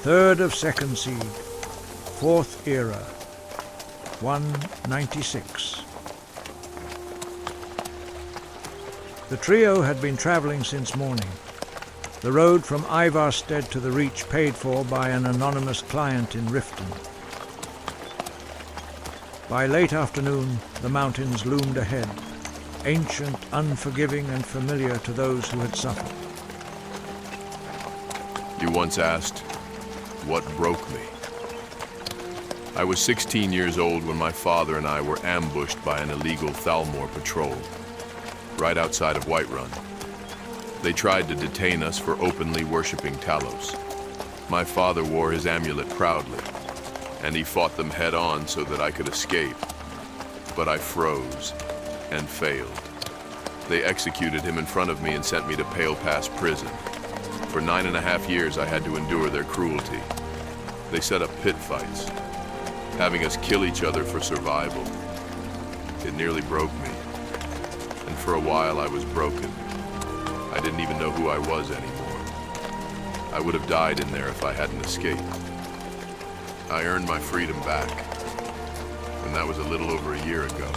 3rd of 2nd Seed, 4th Era, 196. The trio had been travelling since morning. The road from Ivarstead to the Reach paid for by an anonymous client in Riften. By late afternoon, the mountains loomed ahead, ancient, unforgiving, and familiar to those who had suffered. You once asked, what broke me? I was 16 years old when my father and I were ambushed by an illegal Thalmor patrol, right outside of Whiterun. They tried to detain us for openly worshipping Talos. My father wore his amulet proudly, and he fought them head-on so that I could escape. But I froze and failed. They executed him in front of me and sent me to Pale Pass prison. For 9.5 years I had to endure their cruelty. They set up pit fights, having us kill each other for survival. It nearly broke me. And for a while I was broken. I didn't even know who I was anymore. I would have died in there if I hadn't escaped. I earned my freedom back, and that was a little over a year ago.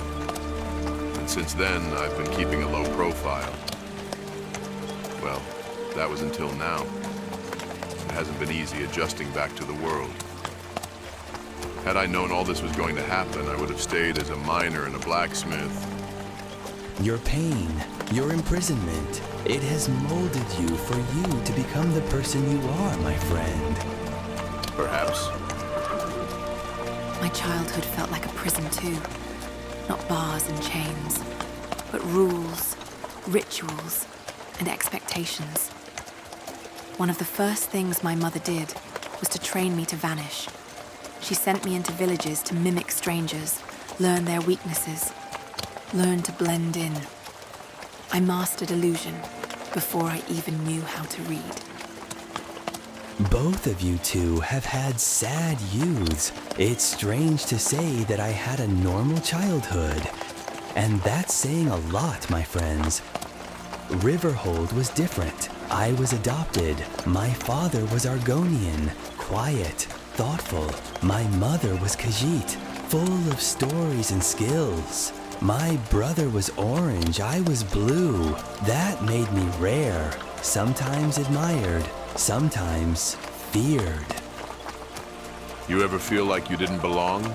And since then, I've been keeping a low profile. Well, that was until now. It hasn't been easy adjusting back to the world. Had I known all this was going to happen, I would have stayed as a miner and a blacksmith. Your pain, your imprisonment, it has molded you for you to become the person you are, my friend. Perhaps. My childhood felt like a prison too. Not bars and chains, but rules, rituals, and expectations. One of the first things my mother did was to train me to vanish. She sent me into villages to mimic strangers, learn their weaknesses, learn to blend in. I mastered illusion before I even knew how to read. Both of you two have had sad youths. It's strange to say that I had a normal childhood. And that's saying a lot, my friends. Riverhold was different. I was adopted. My father was Argonian, quiet, thoughtful. My mother was Khajiit, full of stories and skills. My brother was orange, I was blue. That made me rare, sometimes admired, sometimes feared. You ever feel like you didn't belong?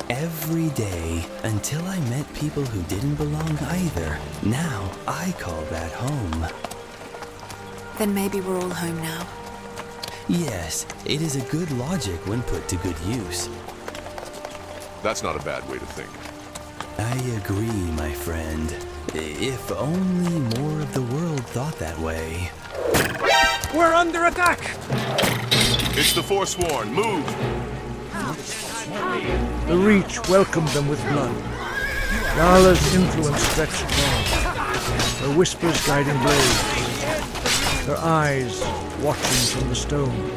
Every day, until I met people who didn't belong either. Now, I call that home. Then maybe we're all home now. Yes, it is a good logic when put to good use. That's not a bad way to think. I agree, my friend. If only more of the world thought that way. We're under attack! It's the forsworn. Move! The Reach welcomed them with blood. Gala's influence stretched far, her whispers guiding blades, her eyes watching from the stone.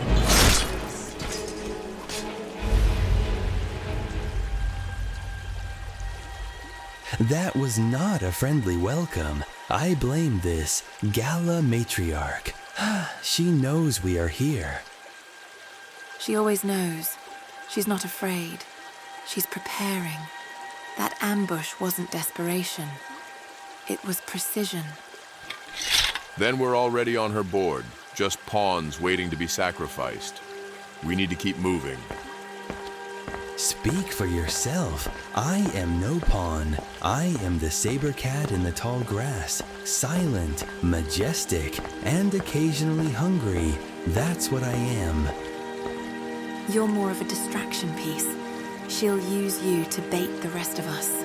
That was not a friendly welcome. I blame this Gala matriarch. She knows we are here. She always knows. She's not afraid. She's preparing. That ambush wasn't desperation. It was precision. Then we're already on her board, just pawns waiting to be sacrificed. We need to keep moving. Speak for yourself. I am no pawn. I am the saber cat in the tall grass, silent, majestic, and occasionally hungry. That's what I am. You're more of a distraction piece. She'll use you to bait the rest of us.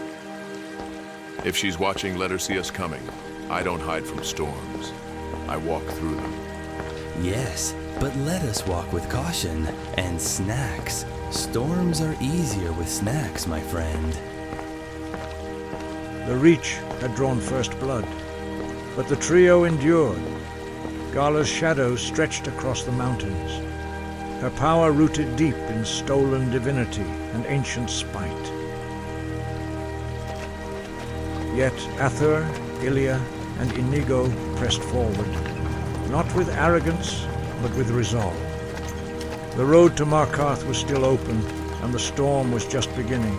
If she's watching, let her see us coming. I don't hide from storms. I walk through them. Yes, but let us walk with caution and snacks. Storms are easier with snacks, my friend. The Reach had drawn first blood, but the trio endured. Gala's shadow stretched across the mountains, her power rooted deep in stolen divinity and ancient spite. Yet Athuur, Ilia, and Inigo pressed forward, not with arrogance, but with resolve. The road to Markarth was still open, and the storm was just beginning.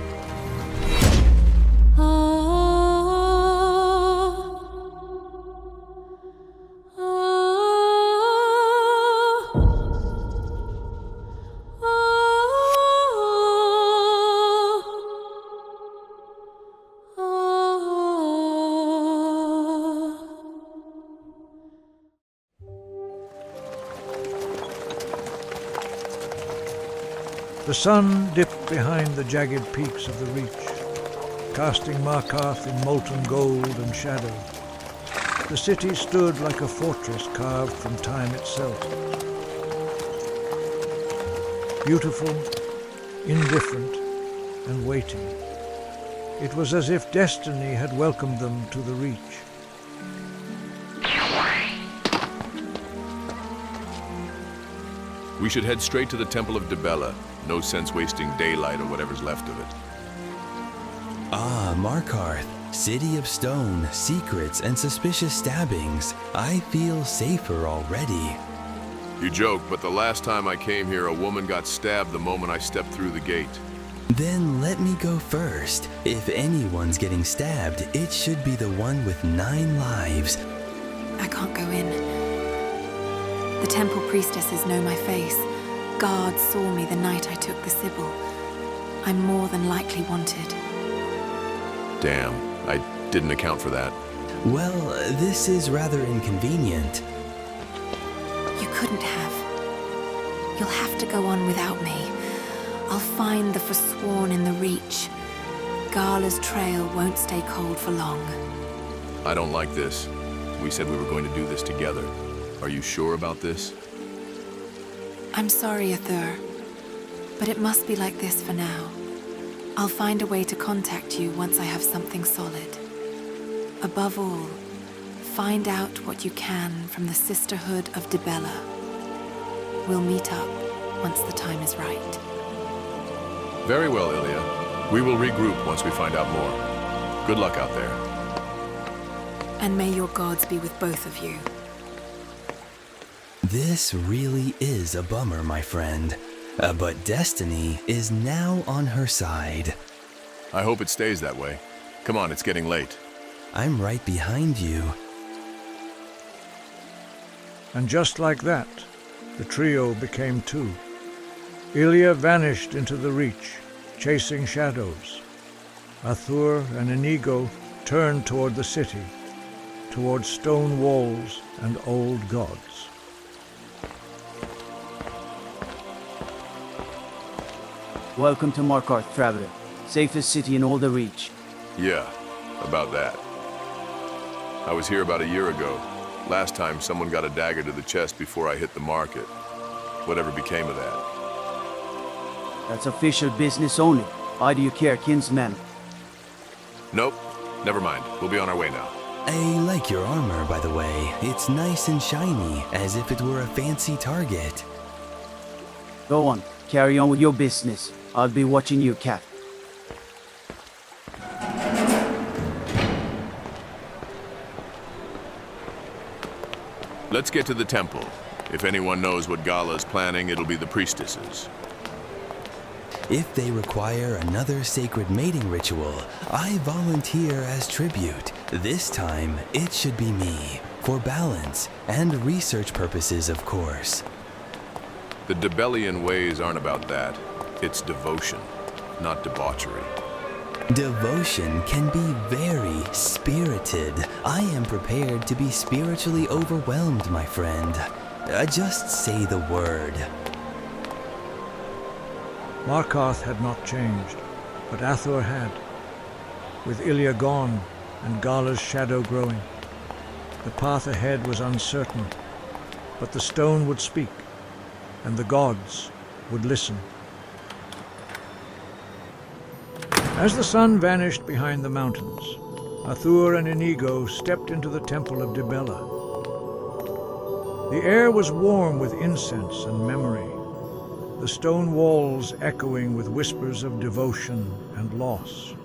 The sun dipped behind the jagged peaks of the reach, casting Markarth in molten gold and shadow. The city stood like a fortress carved from time itself. Beautiful, indifferent, and waiting. It was as if destiny had welcomed them to the reach. We should head straight to the Temple of Dibella. No sense wasting daylight or whatever's left of it. Ah, Markarth, city of stone, secrets, and suspicious stabbings. I feel safer already. You joke, but the last time I came here, a woman got stabbed the moment I stepped through the gate. Then let me go first. If anyone's getting stabbed, it should be the one with 9 lives. I can't go in. The temple priestesses know my face. Guards saw me the night I took the Sibyl. I'm more than likely wanted. Damn, I didn't account for that. Well, this is rather inconvenient. You couldn't have. You'll have to go on without me. I'll find the forsworn in the Reach. Gala's trail won't stay cold for long. I don't like this. We said we were going to do this together. Are you sure about this? I'm sorry, Athuur, but it must be like this for now. I'll find a way to contact you once I have something solid. Above all, find out what you can from the sisterhood of Dibella. We'll meet up once the time is right. Very well, Ilia. We will regroup once we find out more. Good luck out there. And may your gods be with both of you. This really is a bummer, my friend. But destiny is now on her side. I hope it stays that way. Come on, it's getting late. I'm right behind you. And just like that, the trio became 2. Ilia vanished into the Reach, chasing shadows. Athuur and Inigo turned toward the city, toward stone walls and old gods. Welcome to Markarth, traveler. Safest city in all the Reach. Yeah, about that. I was here about a year ago. Last time someone got a dagger to the chest before I hit the market. Whatever became of that? That's official business only. Why do you care, kinsman? Nope, never mind. We'll be on our way now. I like your armor, by the way. It's nice and shiny, as if it were a fancy target. Go on, carry on with your business. I'll be watching you, cat. Let's get to the temple. If anyone knows what Gala's planning, it'll be the priestesses. If they require another sacred mating ritual, I volunteer as tribute. This time, it should be me, for balance and research purposes, of course. The Dibellian ways aren't about that. It's devotion, not debauchery. Devotion can be very spirited. I am prepared to be spiritually overwhelmed, my friend. Just say the word. Markarth had not changed, but Athuur had. With Ilia gone and Gala's shadow growing, the path ahead was uncertain, but the stone would speak, and the gods would listen. As the sun vanished behind the mountains, Athuur and Inigo stepped into the Temple of Dibella. The air was warm with incense and memory, the stone walls echoing with whispers of devotion and loss.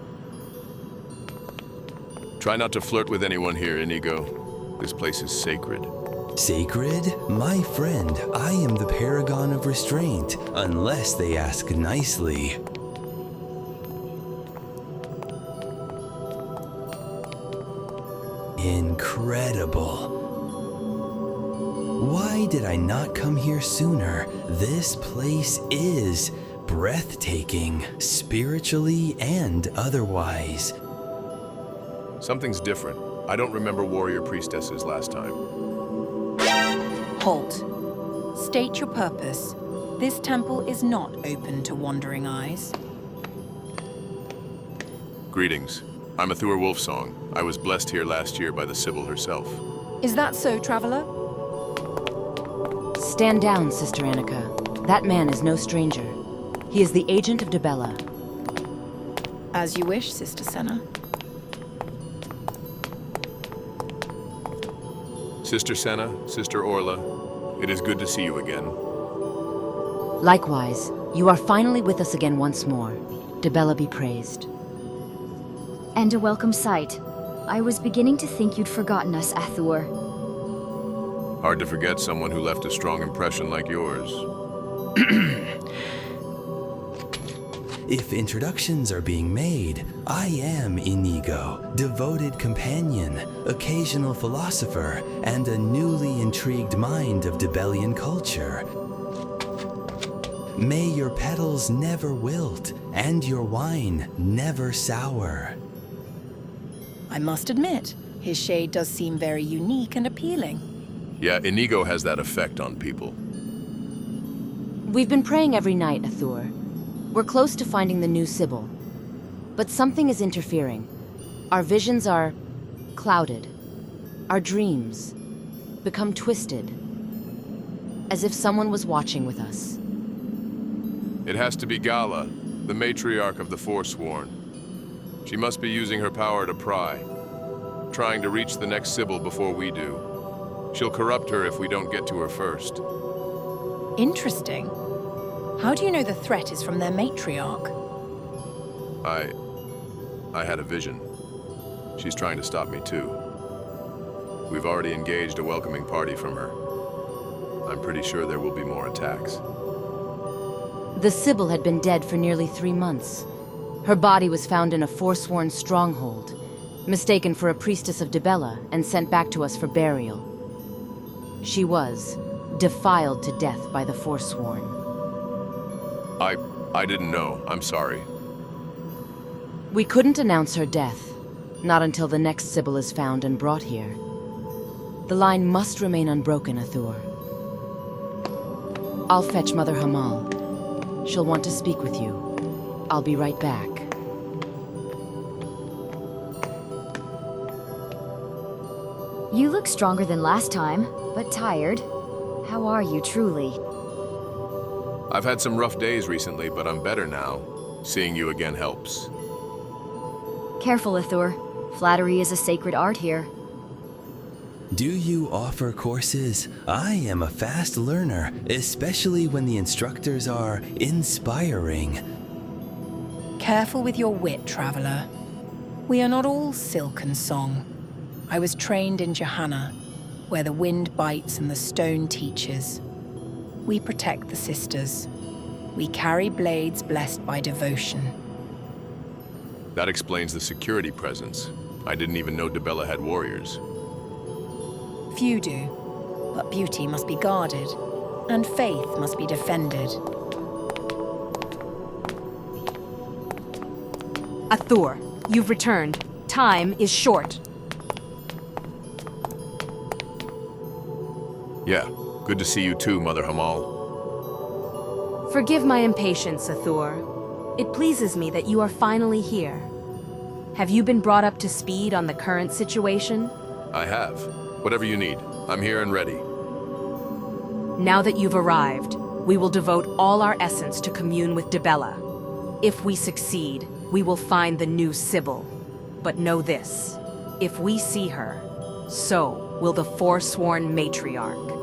Try not to flirt with anyone here, Inigo. This place is sacred. Sacred? My friend, I am the paragon of restraint, unless they ask nicely. Incredible. Why did I not come here sooner? This place is breathtaking, spiritually and otherwise. Something's different. I don't remember warrior priestesses last time. Halt. State your purpose. This temple is not open to wandering eyes. Greetings. I'm Athuur Wolfsong. I was blessed here last year by the Sibyl herself. Is that so, traveler? Stand down, Sister Annika. That man is no stranger. He is the agent of Dibella. As you wish, Sister Senna. Sister Senna, Sister Orla, it is good to see you again. Likewise, you are finally with us again once more. Dibella be praised. And a welcome sight. I was beginning to think you'd forgotten us, Athuur. Hard to forget someone who left a strong impression like yours. If introductions are being made, I am Inigo, devoted companion, occasional philosopher, and a newly intrigued mind of Dibellian culture. May your petals never wilt, and your wine never sour. I must admit, his shade does seem very unique and appealing. Yeah, Inigo has that effect on people. We've been praying every night, Athuur. We're close to finding the new Sibyl. But something is interfering. Our visions are clouded. Our dreams become twisted. As if someone was watching with us. It has to be Gala, the matriarch of the forsworn. She must be using her power to pry, trying to reach the next Sibyl before we do. She'll corrupt her if we don't get to her first. Interesting. How do you know the threat is from their matriarch? I had a vision. She's trying to stop me too. We've already engaged a welcoming party from her. I'm pretty sure there will be more attacks. The Sibyl had been dead for nearly 3 months. Her body was found in a forsworn stronghold, mistaken for a priestess of Dibella and sent back to us for burial. She was defiled to death by the forsworn. I didn't know. I'm sorry. We couldn't announce her death, not until the next Sibyl is found and brought here. The line must remain unbroken, Athuur. I'll fetch Mother Hamal. She'll want to speak with you. I'll be right back. You look stronger than last time, but tired. How are you, truly? I've had some rough days recently, but I'm better now. Seeing you again helps. Careful, Athuur. Flattery is a sacred art here. Do you offer courses? I am a fast learner, especially when the instructors are inspiring. Careful with your wit, traveler. We are not all silk and song. I was trained in Johanna, where the wind bites and the stone teaches. We protect the sisters. We carry blades blessed by devotion. That explains the security presence. I didn't even know Dibella had warriors. Few do, but beauty must be guarded, and faith must be defended. Athuur, you've returned. Time is short. Yeah, good to see you too, Mother Hamal. Forgive my impatience, Athuur. It pleases me that you are finally here. Have you been brought up to speed on the current situation? I have. Whatever you need. I'm here and ready. Now that you've arrived, we will devote all our essence to commune with Dibella. If we succeed, we will find the new Sibyl. But know this, if we see her, so will the forsworn matriarch.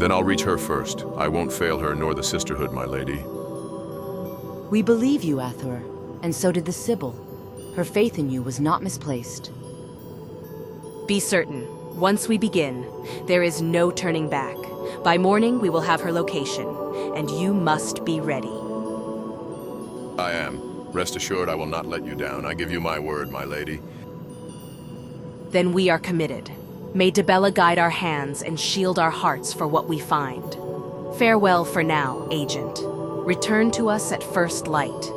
Then I'll reach her first. I won't fail her nor the sisterhood, my lady. We believe you, Athuur, and so did the Sibyl. Her faith in you was not misplaced. Be certain, Once we begin, there is no turning back. By morning, we will have her location, and you must be ready. I am. Rest assured I will not let you down. I give you my word, my lady. Then we are committed. May Dibella guide our hands and shield our hearts for what we find. Farewell for now, Agent. Return to us at first light.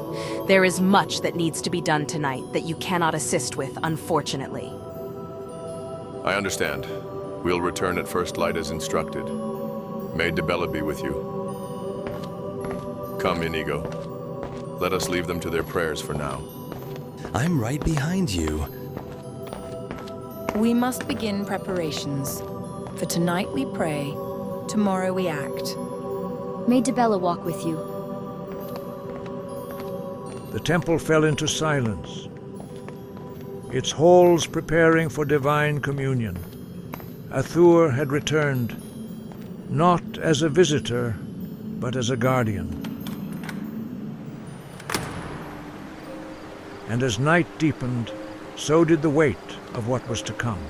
There is much that needs to be done tonight that you cannot assist with, unfortunately. I understand. We'll return at first light as instructed. May Dibella be with you. Come, Inigo. Let us leave them to their prayers for now. I'm right behind you. We must begin preparations. For tonight we pray, tomorrow we act. May Dibella walk with you. The temple fell into silence, its halls preparing for divine communion. Athuur had returned, not as a visitor, but as a guardian. And as night deepened, so did the weight of what was to come.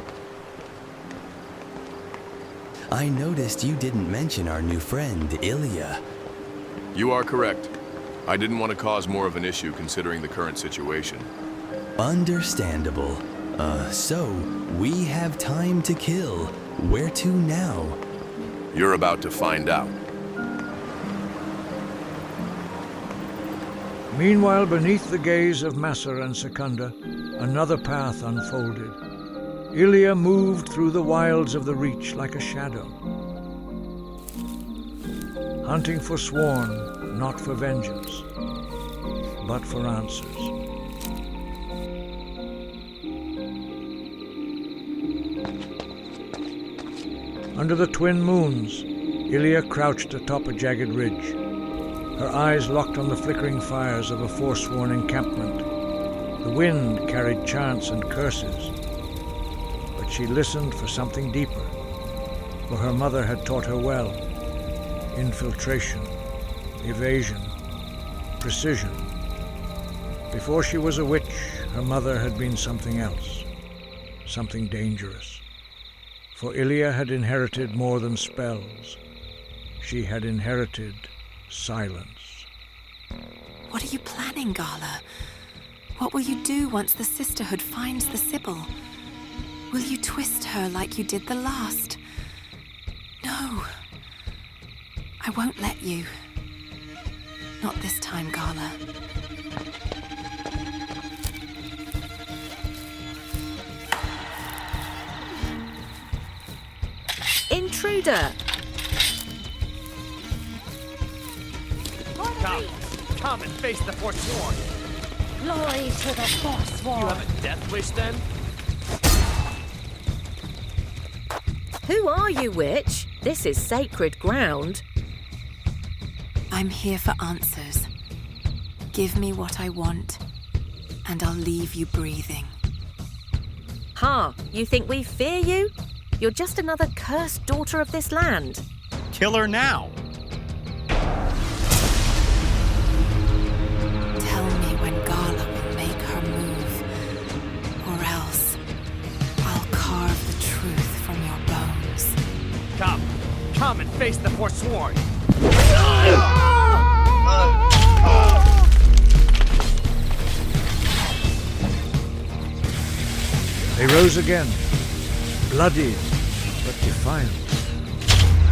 I noticed you didn't mention our new friend, Ilia. You are correct. I didn't want to cause more of an issue considering the current situation. Understandable. So, we have time to kill. Where to now? You're about to find out. Meanwhile, beneath the gaze of Masser and Secunda, another path unfolded. Ilia moved through the wilds of the Reach like a shadow, hunting forsworn, not for vengeance, but for answers. Under the twin moons, Ilia crouched atop a jagged ridge, her eyes locked on the flickering fires of a forsworn encampment. The wind carried chants and curses, but she listened for something deeper, for her mother had taught her well. Infiltration, evasion, precision. Before she was a witch, her mother had been something else, something dangerous. For Ilia had inherited more than spells. She had inherited silence. What are you planning, Gala? What will you do once the sisterhood finds the Sibyl? Will you twist her like you did the last? No. I won't let you. Not this time, Gala. Intruder! Come and face the forsworn. Glory to the forsworn. You have a death wish then? Who are you, witch? This is sacred ground. I'm here for answers. Give me what I want, and I'll leave you breathing. Ha! You think we fear you? You're just another cursed daughter of this land. Kill her now. Tell me when Gala will make her move, or else I'll carve the truth from your bones. Come and face the forsworn. They rose again, bloodied but defiant.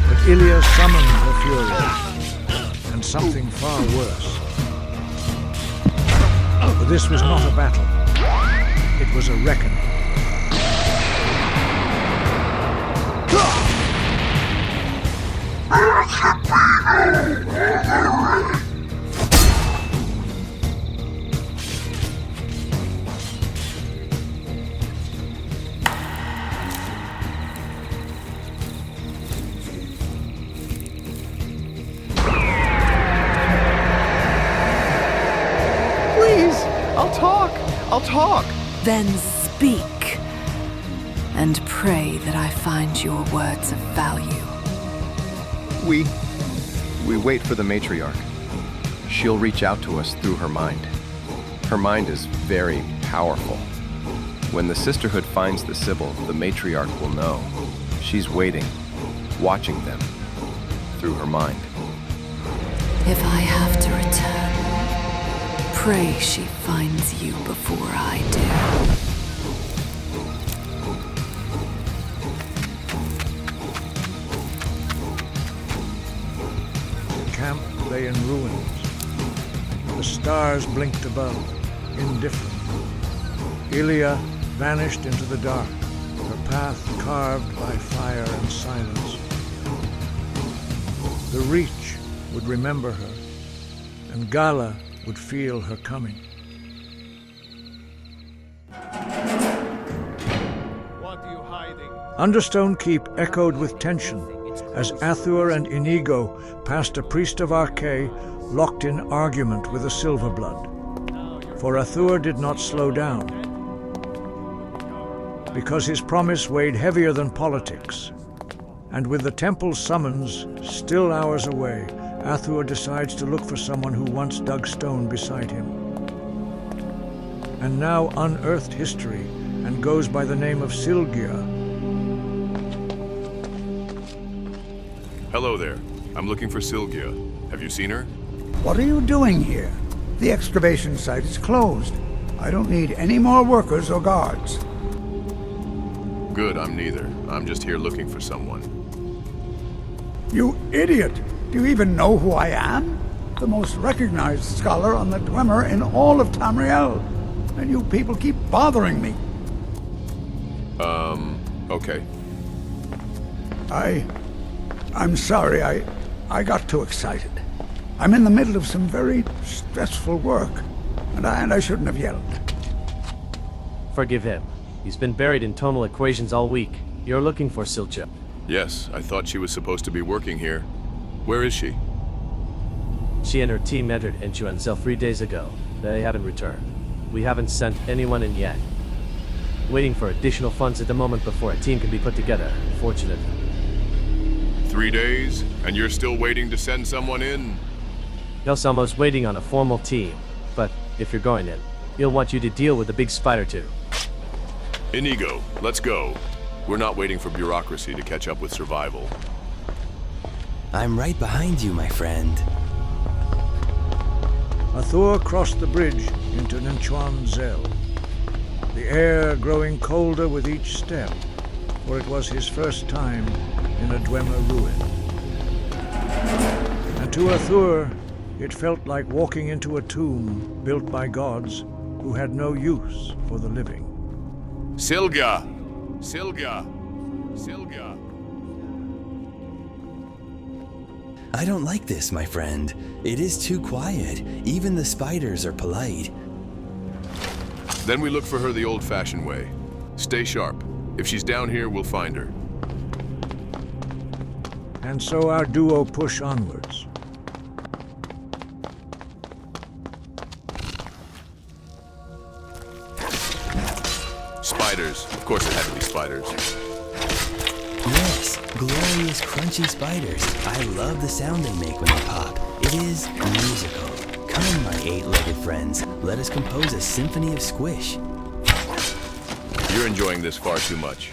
But Ilia summoned her fury, and something far worse. For this was not a battle, it was a reckoning. I'll talk. Then speak, and pray that I find your words of value. We wait for the matriarch. She'll reach out to us through her mind. Her mind is very powerful. When the sisterhood finds the Sibyl, the matriarch will know. She's waiting, watching them, through her mind. If I have to return, pray she finds you before I do. The camp lay in ruins. The stars blinked above, indifferent. Ilia vanished into the dark, her path carved by fire and silence. The Reach would remember her, and Gala would feel her coming. What are you hiding? Understone Keep echoed with tension as Athuur and Inigo passed a priest of Arkay locked in argument with a Silverblood. For Athuur did not slow down, because his promise weighed heavier than politics. And with the temple's summons still hours away, Athuur decides to look for someone who once dug stone beside him, and now unearthed history and goes by the name of Sylgia. Hello there. I'm looking for Sylgia. Have you seen her? What are you doing here? The excavation site is closed. I don't need any more workers or guards. Good, I'm neither. I'm just here looking for someone. You idiot! Do you even know who I am? The most recognized scholar on the Dwemer in all of Tamriel. And you people keep bothering me. Okay. I'm sorry, I got too excited. I'm in the middle of some very stressful work, and I shouldn't have yelled. Forgive him. He's been buried in tonal equations all week. You're looking for Sylgia. Yes, I thought she was supposed to be working here. Where is she? She and her team entered Nchuand-Zel 3 days ago. They haven't returned. We haven't sent anyone in yet. Waiting for additional funds at the moment before a team can be put together, fortunately. 3 days, and you're still waiting to send someone in? Elsamo's waiting on a formal team, but if you're going in, he'll want you to deal with the big spider too. Inigo, let's go. We're not waiting for bureaucracy to catch up with survival. I'm right behind you, my friend. Athuur crossed the bridge into Nchuand-Zel, the air growing colder with each step, for it was his first time in a Dwemer ruin. And to Athuur, it felt like walking into a tomb built by gods who had no use for the living. Sylgia! Sylgia! Sylgia! I don't like this, my friend. It is too quiet. Even the spiders are polite. Then we look for her the old-fashioned way. Stay sharp. If she's down here, we'll find her. And so our duo push onwards. Spiders. Of course it had to be spiders. Yes, glorious crunchy spiders. I love the sound they make when they pop. It is musical. Come, my 8-legged friends. Let us compose a symphony of squish. You're enjoying this far too much.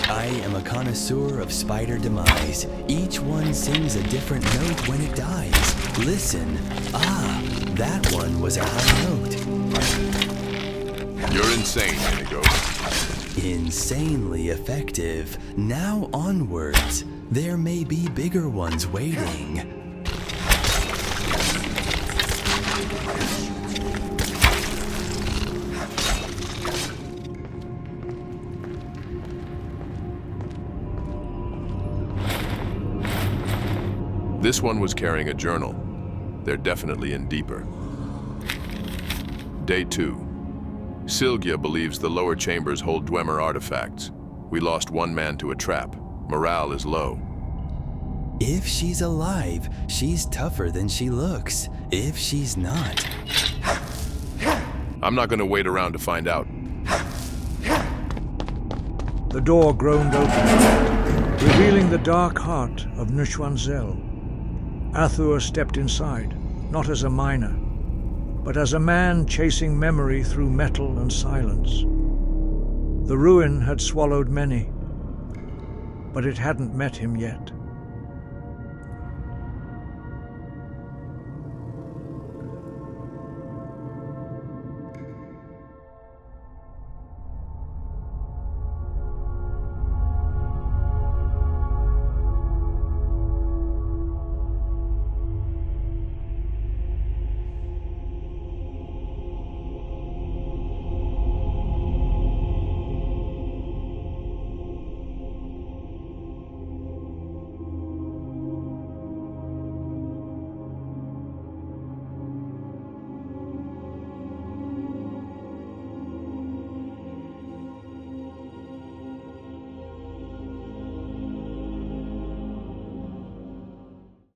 I am a connoisseur of spider demise. Each one sings a different note when it dies. Listen. Ah, that one was a high note. You're insane, Inigo. Insanely effective. Now onwards. There may be bigger ones waiting. This one was carrying a journal. They're definitely in deeper. Day 2. Sylgia believes the lower chambers hold Dwemer artifacts. We lost one man to a trap. Morale is low. If she's alive, she's tougher than she looks. If she's not... I'm not going to wait around to find out. The door groaned open, revealing the dark heart of Nchuand-Zel. Athuur stepped inside, not as a miner, but as a man chasing memory through metal and silence. The ruin had swallowed many, but it hadn't met him yet.